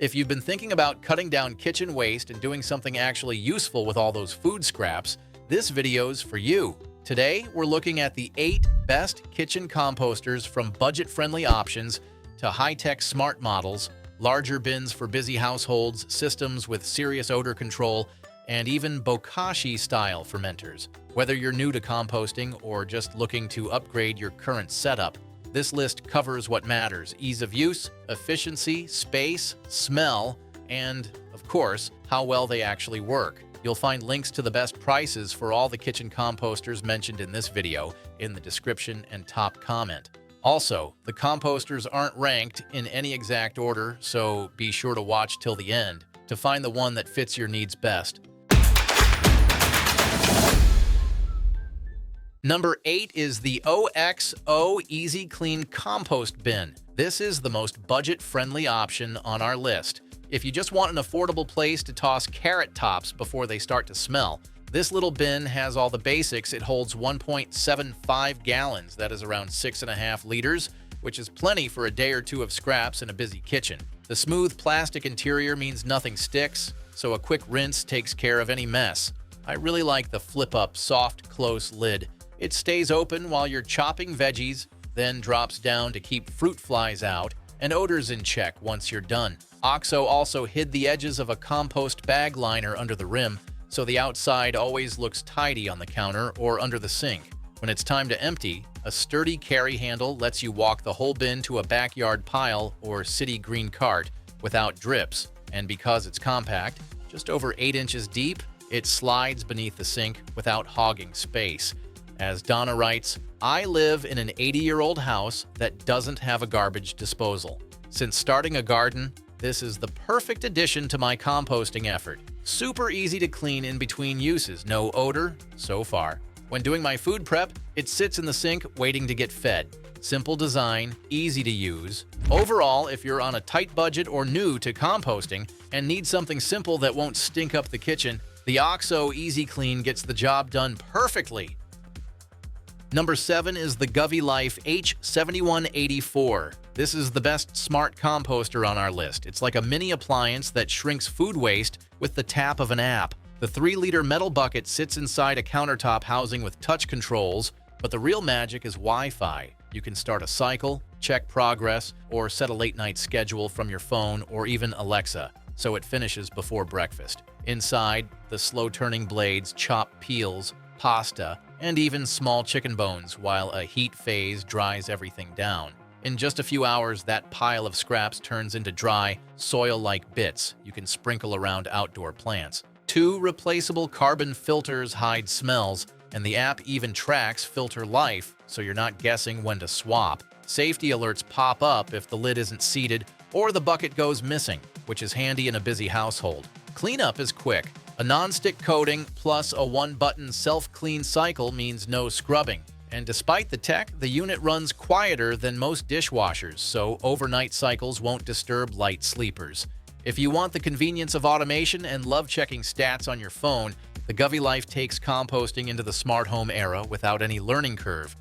If you've been thinking about cutting down kitchen waste and doing something actually useful with all those food scraps, this video's for you. Today, we're looking at the 8 best kitchen composters, from budget-friendly options to high-tech smart models, larger bins for busy households, systems with serious odor control, and even Bokashi-style fermenters. Whether you're new to composting or just looking to upgrade your current setup, this list covers what matters: ease of use, efficiency, space, smell, and, of course, how well they actually work. You'll find links to the best prices for all the kitchen composters mentioned in this video in the description and top comment. Also, the composters aren't ranked in any exact order, so be sure to watch till the end to find the one that fits your needs best. Number 8 is the OXO Easycle Clean Compost Bin. This is the most budget-friendly option on our list. If you just want an affordable place to toss carrot tops before they start to smell, this little bin has all the basics. It holds 1.75 gallons, that is around 6.5 liters, which is plenty for a day or two of scraps in a busy kitchen. The smooth plastic interior means nothing sticks, so a quick rinse takes care of any mess. I really like the flip-up, soft, close lid. It stays open while you're chopping veggies, then drops down to keep fruit flies out and odors in check once you're done. OXO also hid the edges of a compost bag liner under the rim, so the outside always looks tidy on the counter or under the sink. When it's time to empty, a sturdy carry handle lets you walk the whole bin to a backyard pile or city green cart without drips, and because it's compact, just over 8 inches deep, it slides beneath the sink without hogging space. As Donna writes, "I live in an 80-year-old house that doesn't have a garbage disposal. Since starting a garden, this is the perfect addition to my composting effort. Super easy to clean in between uses, no odor so far. When doing my food prep, it sits in the sink waiting to get fed. Simple design, easy to use. Overall, if you're on a tight budget or new to composting and need something simple that won't stink up the kitchen, the OXO Easycle Clean gets the job done perfectly." Number 7 is the GVY Life H7184. This is the best smart composter on our list. It's like a mini appliance that shrinks food waste with the tap of an app. The 3-liter metal bucket sits inside a countertop housing with touch controls, but the real magic is Wi-Fi. You can start a cycle, check progress, or set a late-night schedule from your phone or even Alexa, so it finishes before breakfast. Inside, the slow-turning blades chop peels, pasta, and even small chicken bones, while a heat phase dries everything down. In just a few hours, that pile of scraps turns into dry, soil-like bits you can sprinkle around outdoor plants. 2 replaceable carbon filters hide smells, and the app even tracks filter life, so you're not guessing when to swap. Safety alerts pop up if the lid isn't seated or the bucket goes missing, which is handy in a busy household. Cleanup is quick. A non-stick coating plus a 1-button self-clean cycle means no scrubbing. And despite the tech, the unit runs quieter than most dishwashers, so overnight cycles won't disturb light sleepers. If you want the convenience of automation and love checking stats on your phone, the GVY Life takes composting into the smart home era without any learning curve.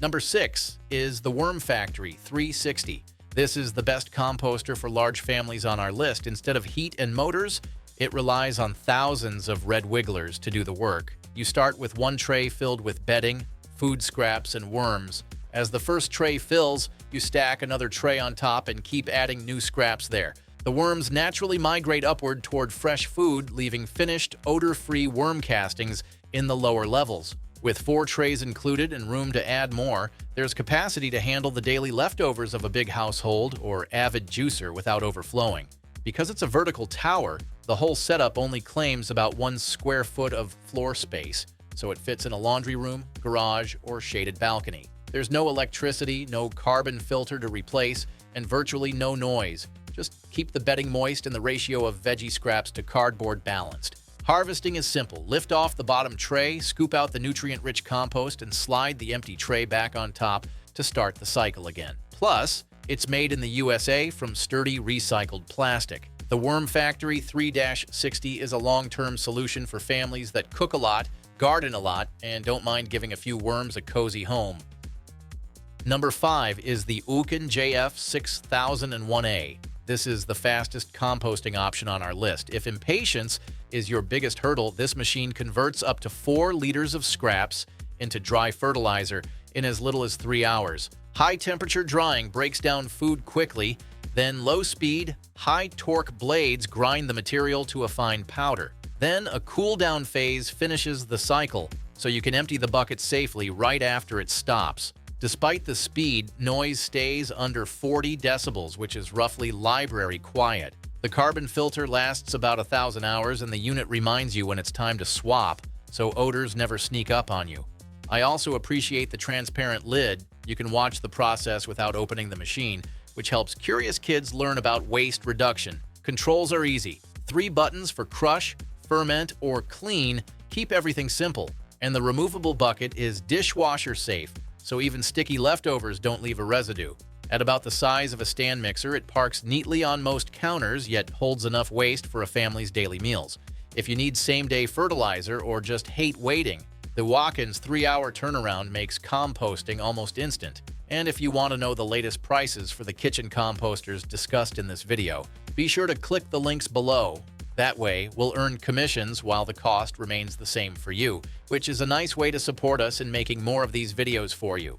Number 6 is the Worm Factory 360. This is the best composter for large families on our list. Instead of heat and motors, it relies on thousands of red wigglers to do the work. You start with one tray filled with bedding, food scraps, and worms. As the first tray fills, you stack another tray on top and keep adding new scraps there. The worms naturally migrate upward toward fresh food, leaving finished, odor-free worm castings in the lower levels. With 4 trays included and room to add more, there's capacity to handle the daily leftovers of a big household or avid juicer without overflowing. Because it's a vertical tower, the whole setup only claims about 1 square foot of floor space, so it fits in a laundry room, garage, or shaded balcony. There's no electricity, no carbon filter to replace, and virtually no noise. Just keep the bedding moist and the ratio of veggie scraps to cardboard balanced. Harvesting is simple. Lift off the bottom tray, scoop out the nutrient-rich compost, and slide the empty tray back on top to start the cycle again. Plus, it's made in the USA from sturdy recycled plastic. The Worm Factory 360 is a long-term solution for families that cook a lot, garden a lot, and don't mind giving a few worms a cozy home. Number 5 is the Ukan JF601A. This is the fastest composting option on our list. If impatience is your biggest hurdle, this machine converts up to 4 liters of scraps into dry fertilizer in as little as 3 hours. High-temperature drying breaks down food quickly, then low-speed, high-torque blades grind the material to a fine powder. Then a cool-down phase finishes the cycle, so you can empty the bucket safely right after it stops. Despite the speed, noise stays under 40 decibels, which is roughly library quiet. The carbon filter lasts about 1,000 hours, and the unit reminds you when it's time to swap, so odors never sneak up on you. I also appreciate the transparent lid. You can watch the process without opening the machine, which helps curious kids learn about waste reduction. Controls are easy. 3 buttons for crush, ferment, or clean keep everything simple. And the removable bucket is dishwasher safe, so even sticky leftovers don't leave a residue. At about the size of a stand mixer, it parks neatly on most counters, yet holds enough waste for a family's daily meals. If you need same-day fertilizer or just hate waiting, the Walk-in's 3-hour turnaround makes composting almost instant. And if you want to know the latest prices for the kitchen composters discussed in this video, be sure to click the links below. That way, we'll earn commissions while the cost remains the same for you, which is a nice way to support us in making more of these videos for you.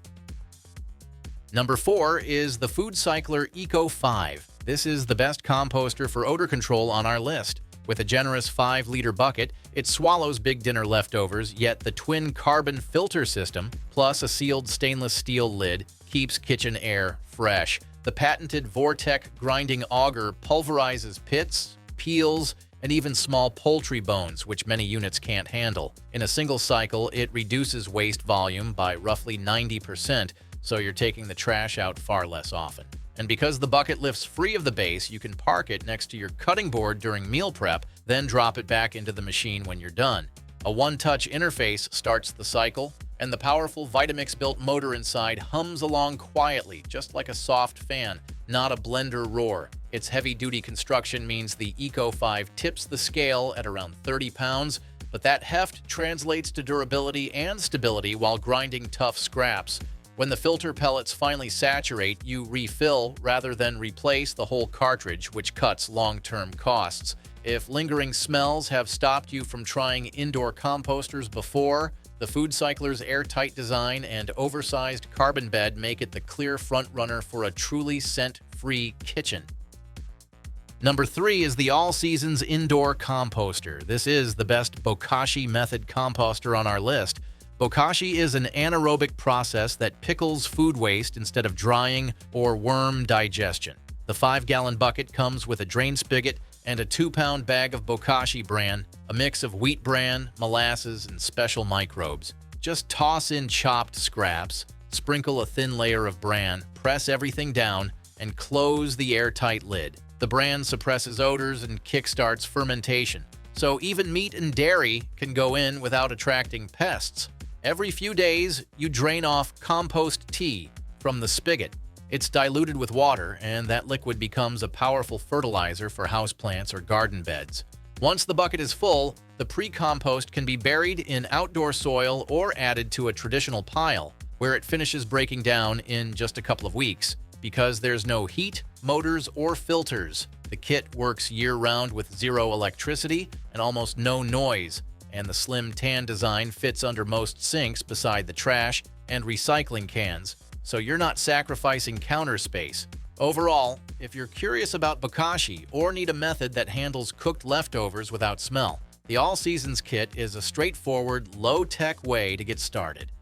Number 4 is the Food Cycler Eco 5. This is the best composter for odor control on our list. With a generous 5-liter bucket, it swallows big dinner leftovers, yet the twin carbon filter system, plus a sealed stainless steel lid, keeps kitchen air fresh. The patented Vortec grinding auger pulverizes pits, peels, and even small poultry bones, which many units can't handle. In a single cycle, it reduces waste volume by roughly 90%, so you're taking the trash out far less often. And because the bucket lifts free of the base, you can park it next to your cutting board during meal prep, then drop it back into the machine when you're done. A one-touch interface starts the cycle, and the powerful Vitamix-built motor inside hums along quietly, just like a soft fan, not a blender roar. Its heavy-duty construction means the Eco 5 tips the scale at around 30 pounds, but that heft translates to durability and stability while grinding tough scraps. When the filter pellets finally saturate, you refill rather than replace the whole cartridge, which cuts long-term costs. If lingering smells have stopped you from trying indoor composters before, the Food Cycler's airtight design and oversized carbon bed make it the clear front-runner for a truly scent-free kitchen. Number 3 is the AllSeasons Indoor Composter. This is the best Bokashi method composter on our list. Bokashi is an anaerobic process that pickles food waste instead of drying or worm digestion. The 5-gallon bucket comes with a drain spigot and a 2-pound bag of Bokashi bran, a mix of wheat bran, molasses, and special microbes. Just toss in chopped scraps, sprinkle a thin layer of bran, press everything down, and close the airtight lid. The bran suppresses odors and kickstarts fermentation, so even meat and dairy can go in without attracting pests. Every few days, you drain off compost tea from the spigot. It's diluted with water, and that liquid becomes a powerful fertilizer for houseplants or garden beds. Once the bucket is full, the pre-compost can be buried in outdoor soil or added to a traditional pile, where it finishes breaking down in just a couple of weeks. Because there's no heat, motors, or filters, the kit works year-round with 0 electricity and almost no noise, and the slim tan design fits under most sinks beside the trash and recycling cans, so you're not sacrificing counter space. Overall, if you're curious about Bokashi or need a method that handles cooked leftovers without smell, the AllSeasons kit is a straightforward, low-tech way to get started.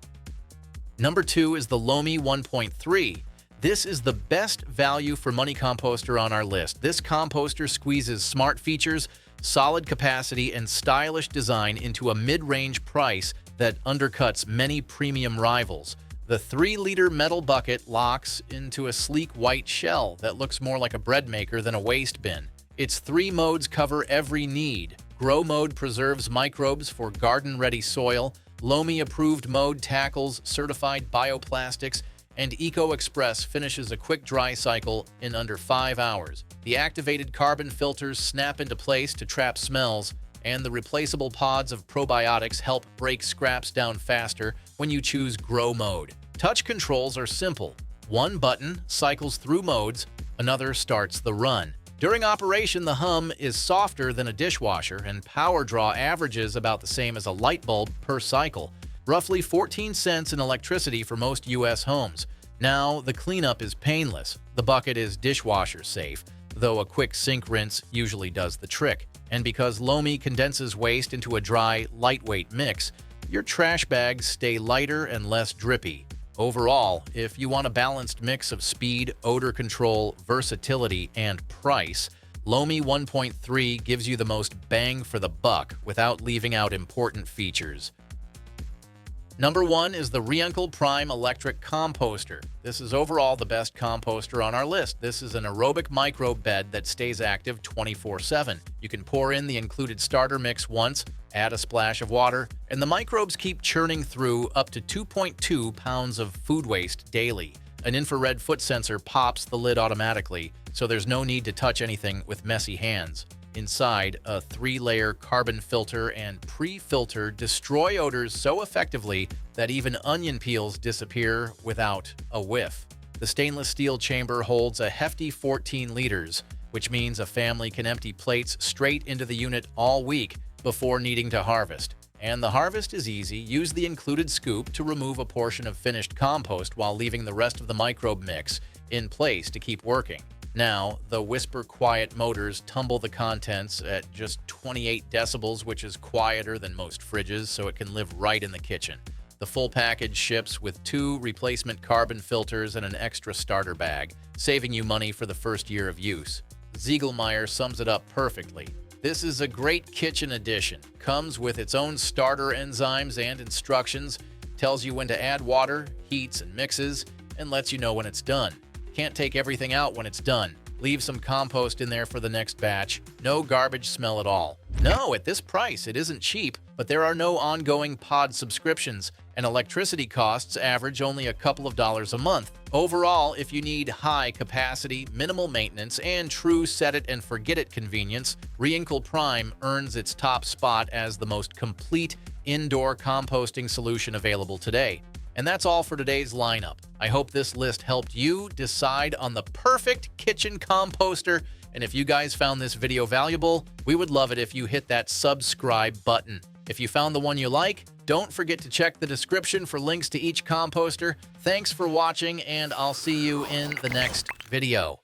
Number 2 is the Lomi 1.3. This is the best value for money composter on our list. This composter squeezes smart features, solid capacity, and stylish design into a mid-range price that undercuts many premium rivals. The 3-liter metal bucket locks into a sleek white shell that looks more like a bread maker than a waste bin. Its 3 modes cover every need. Grow mode preserves microbes for garden-ready soil, Lomi-approved mode tackles certified bioplastics, and Eco Express finishes a quick dry cycle in under 5 hours. The activated carbon filters snap into place to trap smells, and the replaceable pods of probiotics help break scraps down faster when you choose Grow mode. Touch controls are simple. One button cycles through modes, another starts the run. During operation, the hum is softer than a dishwasher, and power draw averages about the same as a light bulb per cycle, roughly 14 cents in electricity for most U.S. homes. Now, the cleanup is painless. The bucket is dishwasher safe, though a quick sink rinse usually does the trick. And because Lomi condenses waste into a dry, lightweight mix, your trash bags stay lighter and less drippy. Overall, if you want a balanced mix of speed, odor control, versatility, and price, Lomi 1.3 gives you the most bang for the buck without leaving out important features. Number 1 is the Reinkle Prime electric composter. This is overall the best composter on our list. This is an aerobic microbe bed that stays active 24/7. You can pour in the included starter mix once, add a splash of water, and the microbes keep churning through up to 2.2 pounds of food waste daily. An infrared foot sensor pops the lid automatically, so there's no need to touch anything with messy hands. Inside, a 3-layer carbon filter and pre-filter destroy odors so effectively that even onion peels disappear without a whiff. The stainless steel chamber holds a hefty 14 liters, which means a family can empty plates straight into the unit all week before needing to harvest. And the harvest is easy. Use the included scoop to remove a portion of finished compost while leaving the rest of the microbe mix in place to keep working. Now, the whisper-quiet motors tumble the contents at just 28 decibels, which is quieter than most fridges, so it can live right in the kitchen. The full package ships with 2 replacement carbon filters and an extra starter bag, saving you money for the first year of use. Ziegelmeyer sums it up perfectly. This is a great kitchen addition. Comes with its own starter enzymes and instructions, tells you when to add water, heats and mixes, and lets you know when it's done. Can't take everything out when it's done. Leave some compost in there for the next batch. No garbage smell at all. No, at this price, it isn't cheap, but there are no ongoing pod subscriptions, and electricity costs average only a couple of dollars a month. Overall, if you need high capacity, minimal maintenance, and true set-it-and-forget-it convenience, Reinkle Prime earns its top spot as the most complete indoor composting solution available today. And that's all for today's lineup. I hope this list helped you decide on the perfect kitchen composter. And if you guys found this video valuable, we would love it if you hit that subscribe button. If you found the one you like, don't forget to check the description for links to each composter. Thanks for watching, and I'll see you in the next video.